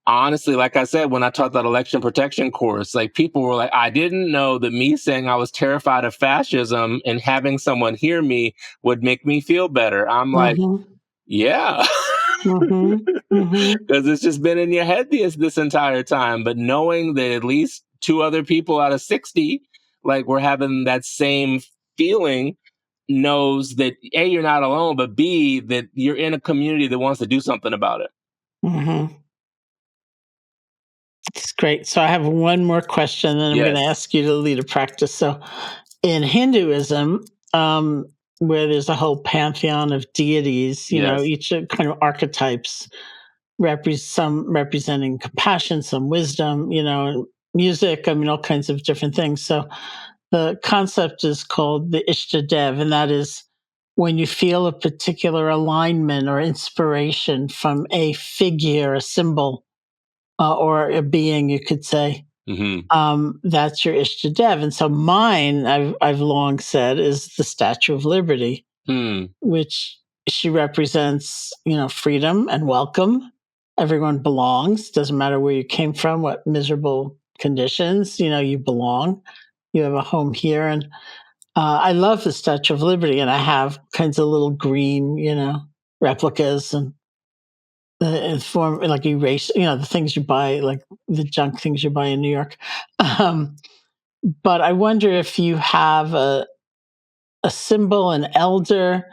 honestly, like I said, when I taught that election protection course, like people were like, I didn't know that me saying I was terrified of fascism and having someone hear me would make me feel better. I'm like, Mm-hmm. yeah. Because it's just been in your head this entire time. But knowing that at least 2 other people out of 60, like, we're having that same feeling, knows that A, you're not alone, but B, that you're in a community that wants to do something about it. It's great. So I have one more question, and I'm going to Yes. ask you to lead a practice. So in Hinduism, where there's a whole pantheon of deities, you know, Yes. each kind of archetypes, some representing compassion, some wisdom, you know, music, I mean, all kinds of different things. So the concept is called the Ishtadev, and that is when you feel a particular alignment or inspiration from a figure, a symbol, or a being, you could say. That's your Ishtadev. And so mine, I've long said, is the Statue of Liberty, which she represents, you know, freedom and welcome. Everyone belongs. Doesn't matter where you came from, what miserable conditions, you know, you belong. You have a home here. And I love the Statue of Liberty, and I have kinds of little green, you know, replicas and form like erase, you know, the things you buy, like the junk things you buy in New York. Um, but I wonder if you have a symbol, an elder,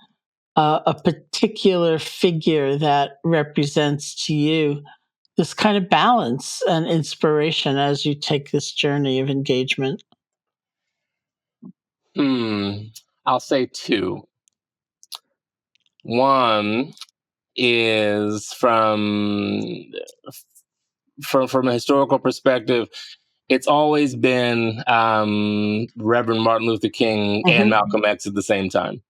a particular figure that represents to you this kind of balance and inspiration as you take this journey of engagement. I'll say 2. One is from a historical perspective, it's always been Reverend Martin Luther King and Malcolm X at the same time.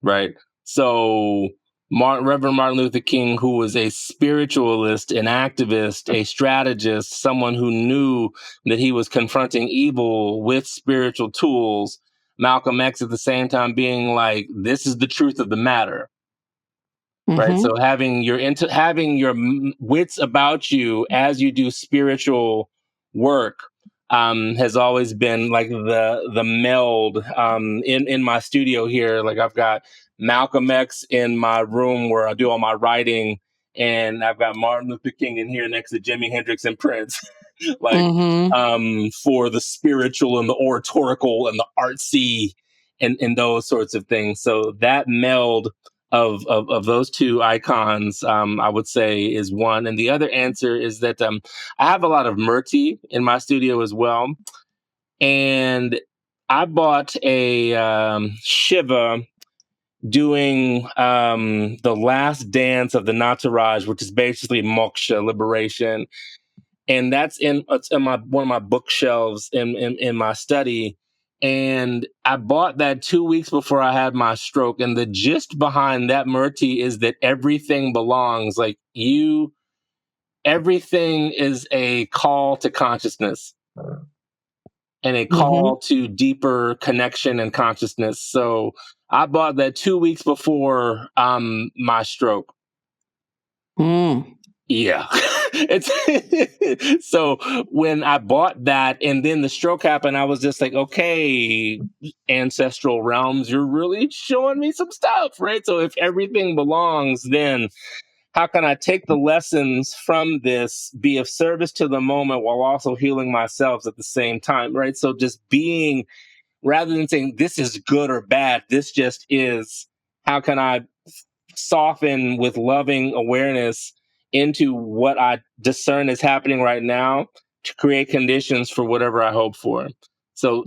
Right? So Reverend Martin Luther King, who was a spiritualist, an activist, a strategist, someone who knew that he was confronting evil with spiritual tools. Malcolm X at the same time being like, this is the truth of the matter. Right. So having your wits about you as you do spiritual work has always been like the meld in my studio here. Like, I've got Malcolm X in my room where I do all my writing, and I've got Martin Luther King in here next to Jimi Hendrix and Prince. Like, for the spiritual and the oratorical and the artsy and those sorts of things. So that meld of those 2 icons, I would say, is one. And the other answer is that I have a lot of murti in my studio as well. And I bought a Shiva doing the last dance of the Nataraj, which is basically moksha, liberation. And it's in one of my bookshelves in my study. And I bought that 2 weeks before I had my stroke. And the gist behind that murti is that everything belongs. Like, everything is a call to consciousness and a call to deeper connection and consciousness. So I bought that 2 weeks before my stroke. Yeah. It's so when I bought that and then the stroke happened, I was just like, okay, ancestral realms, you're really showing me some stuff, right? So if everything belongs, then how can I take the lessons from this, be of service to the moment while also healing myself at the same time, right? So just being, rather than saying this is good or bad, this just is, how can I soften with loving awareness into what I discern is happening right now to create conditions for whatever I hope for. So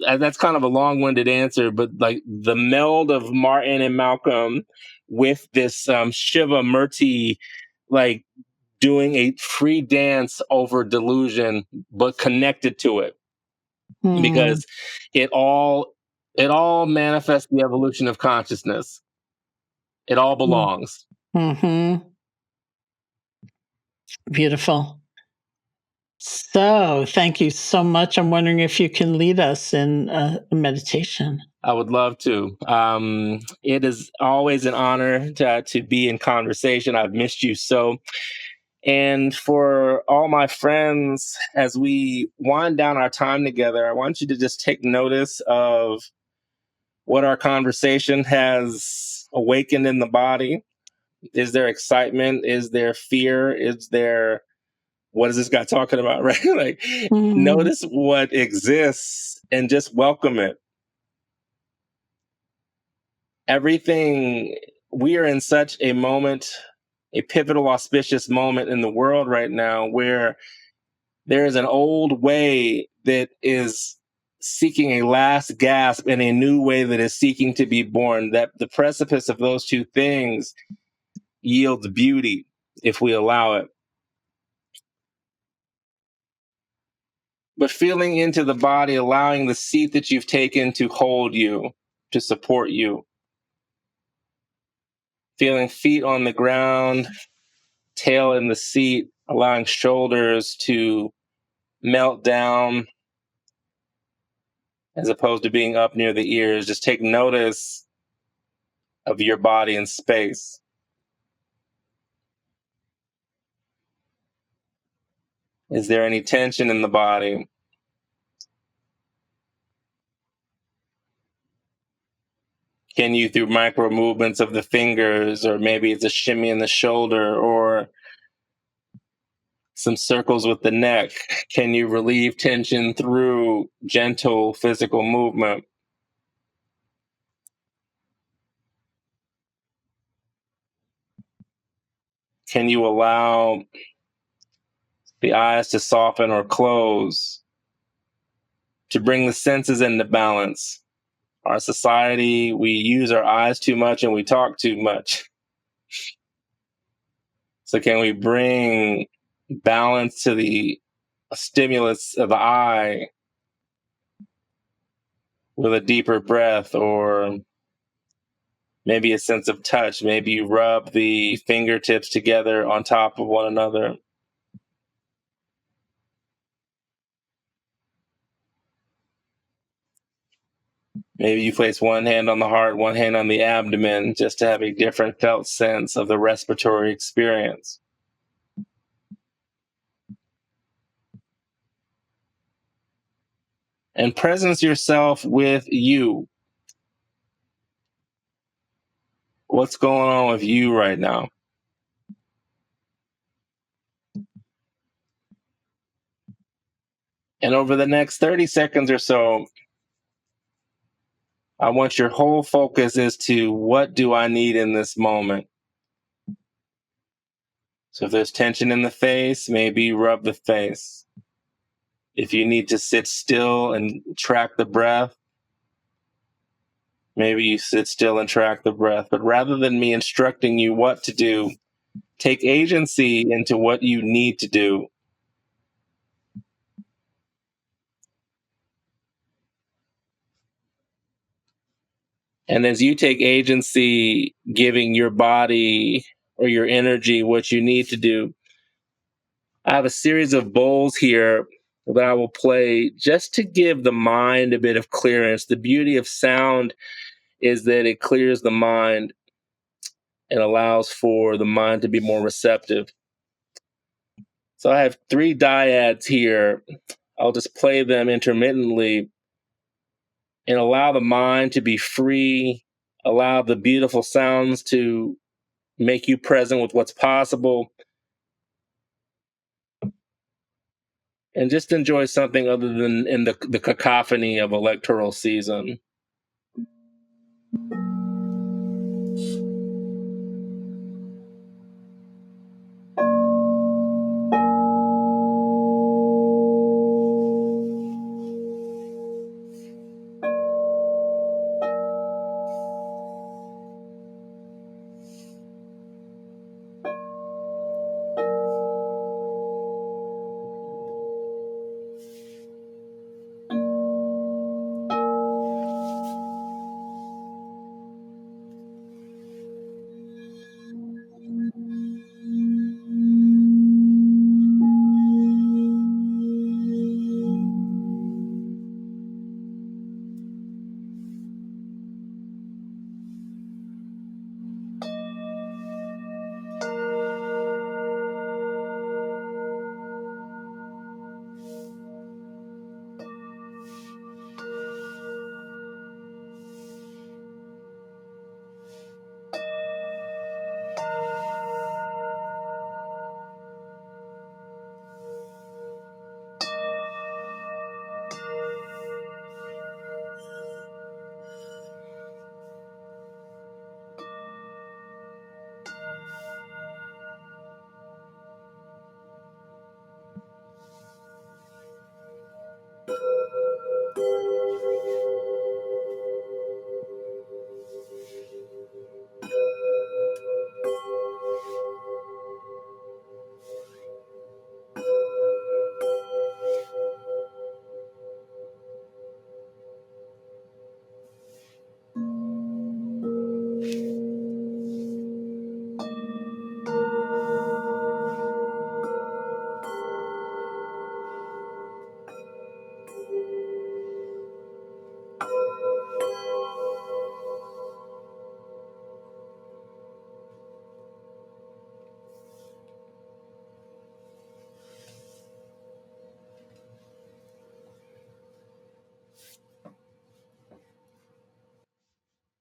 that's kind of a long-winded answer, but like the meld of Martin and Malcolm with this Shiva Murti, like doing a free dance over delusion, but connected to it, because it all manifests the evolution of consciousness. It all belongs. Beautiful. So thank you so much. I'm wondering if you can lead us in a meditation. I would love to. It is always an honor to be in conversation. I've missed you so. And for all my friends, as we wind down our time together, I want you to just take notice of what our conversation has awakened in the body. Is there excitement? Is there fear? Is there, what is this guy talking about? Right? Like, Mhm. notice what exists and just welcome it. Everything, we are in such a moment, a pivotal, auspicious moment in the world right now where there is an old way that is seeking a last gasp and a new way that is seeking to be born. That the precipice of those two things yields beauty if we allow it. But feeling into the body, allowing the seat that you've taken to hold you, to support you. Feeling feet on the ground, tail in the seat, allowing shoulders to melt down as opposed to being up near the ears. Just take notice of your body in space. Is there any tension in the body? Can you, through micro movements of the fingers, or maybe it's a shimmy in the shoulder, or some circles with the neck, can you relieve tension through gentle physical movement? Can you allow the eyes to soften or close to bring the senses into balance? Our society, we use our eyes too much and we talk too much. So can we bring balance to the stimulus of the eye with a deeper breath, or maybe a sense of touch? Maybe you rub the fingertips together on top of one another. Maybe you place one hand on the heart, one hand on the abdomen, just to have a different felt sense of the respiratory experience. And presence yourself with you. What's going on with you right now? And over the next 30 seconds or so, I want your whole focus as to what do I need in this moment? So if there's tension in the face, maybe rub the face. If you need to sit still and track the breath, maybe you sit still and track the breath. But rather than me instructing you what to do, take agency into what you need to do. And as you take agency, giving your body or your energy what you need to do, I have a series of bowls here that I will play just to give the mind a bit of clearance. The beauty of sound is that it clears the mind and allows for the mind to be more receptive. So I have 3 dyads here. I'll just play them intermittently and allow the mind to be free, allow the beautiful sounds to make you present with what's possible, and just enjoy something other than in the cacophony of electoral season.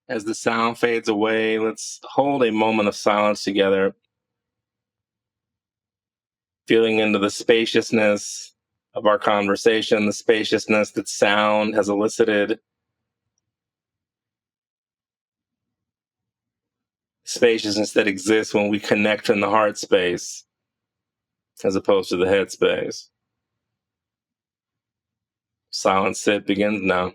As the sound fades away, let's hold a moment of silence together, feeling into the spaciousness of our conversation, the spaciousness that sound has elicited, spaciousness that exists when we connect in the heart space as opposed to the head space. Silent sit begins now.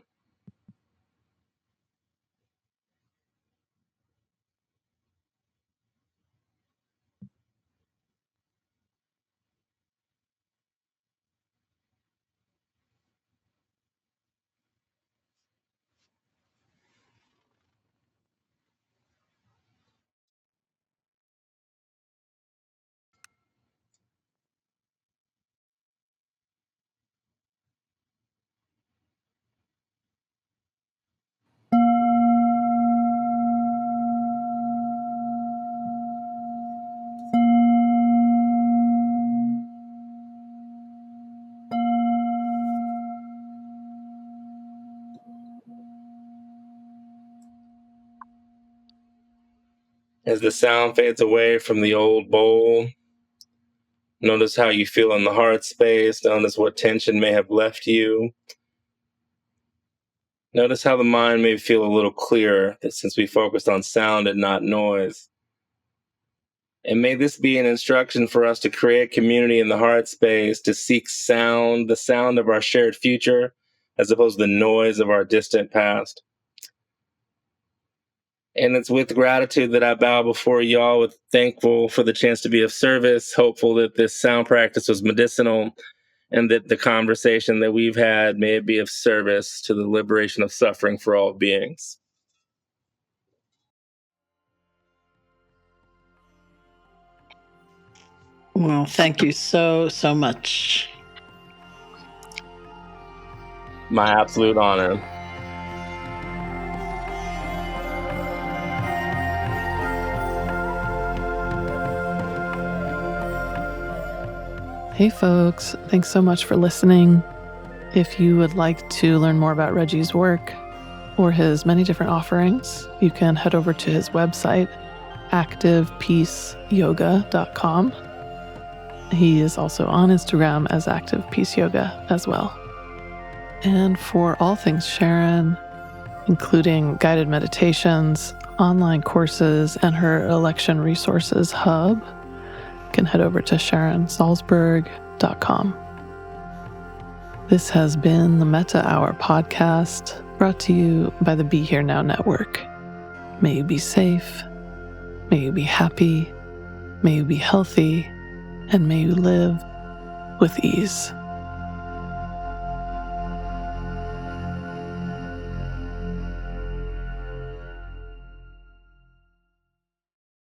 As the sound fades away from the old bowl, notice how you feel in the heart space. Notice what tension may have left you. Notice how the mind may feel a little clearer since we focused on sound and not noise. And may this be an instruction for us to create community in the heart space, to seek sound, the sound of our shared future, as opposed to the noise of our distant past. And it's with gratitude that I bow before y'all, with thankful for the chance to be of service, hopeful that this sound practice was medicinal, and that the conversation that we've had may it be of service to the liberation of suffering for all beings. Well, thank you so much. My absolute honor. Hey folks, thanks so much for listening. If you would like to learn more about Reggie's work or his many different offerings, you can head over to his website, activepeaceyoga.com. He is also on Instagram as Active Peace Yoga as well. And for all things Sharon, including guided meditations, online courses, and her election resources hub, you can head over to SharonSalzberg.com. This has been the Metta Hour podcast, brought to you by the Be Here Now Network. May you be safe, may you be happy, may you be healthy, and may you live with ease.